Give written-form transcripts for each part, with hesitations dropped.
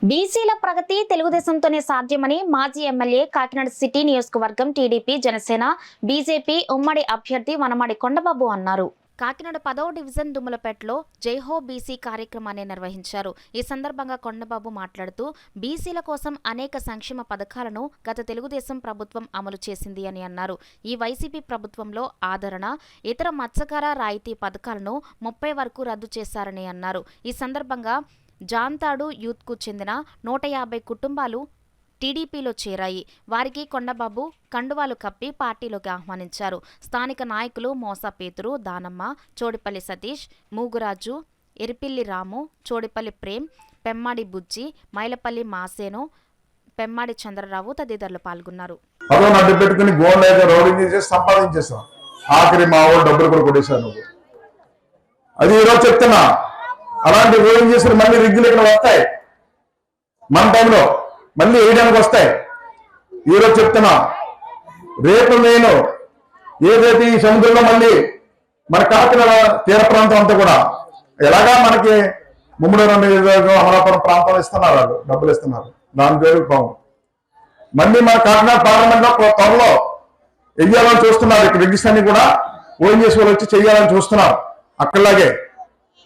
బీసీల ప్రగతి తెలుగుదేశంతోనే సాధ్యమని మాజీ ఎమ్మెల్యే కాకినాడ సిటీ నియోజకవర్గం టీడీపీ జనసేన బీజేపీ ఉమ్మడి అభ్యర్థి వనమాడి కొండబాబు అన్నారు. కాకినాడ 10వ డివిజన్ దుమ్మలపేటలో జైహో బీసీ కార్యక్రమాన్ని నిర్వహించారు. ఈ సందర్భంగా కొండబాబు మాట్లాడుతూ బీసీల కోసం అనేక సంక్షేమ పథకాలను గత తెలుగుదేశం ప్రభుత్వం అమలు చేసింది అని అన్నారు. ఈ వైసీపీ ప్రభుత్వంలో ఆదరణ, ఇతర మత్స్యకార రాయితీ పథకాలను 30 వరకు రద్దు చేశారని అన్నారు. ఈ సందర్భంగా జాంతాడు యూత్కు చెందిన 150 కుటుంబాలు టీడీపీలో చేరాయి. వారికి కొండబాబు కండువాలు కప్పి పార్టీలోకి ఆహ్వానించారు. స్థానిక నాయకులు మోసా పేతురు, దానమ్మ, చోడిపల్లి సతీష్, మూగురాజు, ఎరిపిల్లి రాము, చోడిపల్లి ప్రేమ్, పెమ్మాడి బుజ్జి, మైలపల్లి మాసేను, పెమ్మాడి చంద్రరావు తదితరులు పాల్గొన్నారు. అలాంటి ఓన్ చేసిన మళ్ళీ రిగ్గులు ఇక్కడ వస్తాయి, మన టైంలో మళ్ళీ వేయడానికి వస్తాయి. ఈరోజు చెప్తున్నా, రేపు నేను ఏదైతే ఈ సముద్రంలో మళ్ళీ మన కాకినాడ తీర ప్రాంతం అంతా కూడా ఎలాగా మనకి ముమ్మడి అమలాపురం ప్రాంతం ఇస్తున్నారు, వాళ్ళు డబ్బులు ఇస్తున్నారు, దాని పేరు పాము. మళ్ళీ మన కాకినాడ పార్లమెంట్ లో త్వరలో వెయ్యాలని చూస్తున్నారు. ఇక్కడ రిగ్స్ అన్ని కూడా ఓన్ చేసి వాళ్ళు వచ్చి చెయ్యాలని చూస్తున్నారు. అక్కడలాగే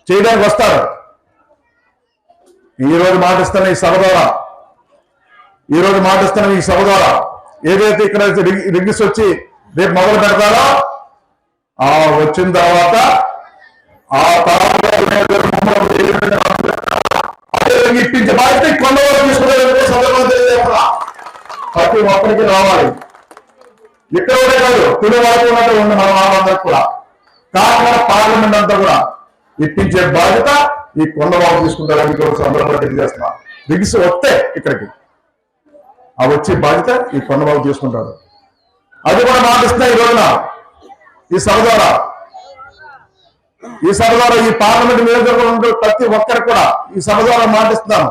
చేయడానికి వస్తారు. ఈరోజు మాటిస్తున్న ఈ సభ ద్వారా ఏదైతే ఇక్కడ రిగ్గిస్ వచ్చి రేపు మొదలు పెడతారో ఆ వచ్చిన తర్వాత ఇప్పించే బాధ్యత కొండవాళ్ళు తీసుకునే ప్రతి ఒక్కరికి రావాలి. ఇక్కడ కూడా కాదు, తుడి వరకు ఉన్నట్టు ఉంది మన వాళ్ళందరికీ కూడా. కాకినాడ పార్లమెంట్ అంతా కూడా ఇప్పించే బాధ్యత ఈ కొండబాబు తీసుకుంటారని సందర్భంగా తెలియజేస్తున్నా. రిగ్స్ వస్తే ఇక్కడికి ఆ వచ్చే బాధ్యత ఈ కొండబాబు తీసుకుంటారు. అది కూడా మాటిస్తున్నా. ఈ రోజున ఈ సభ ద్వారా ఈ పార్లమెంట్ నియోజకవర్గంలో ప్రతి ఒక్కరికి కూడా ఈ సభ ద్వారా మాటిస్తున్నాను.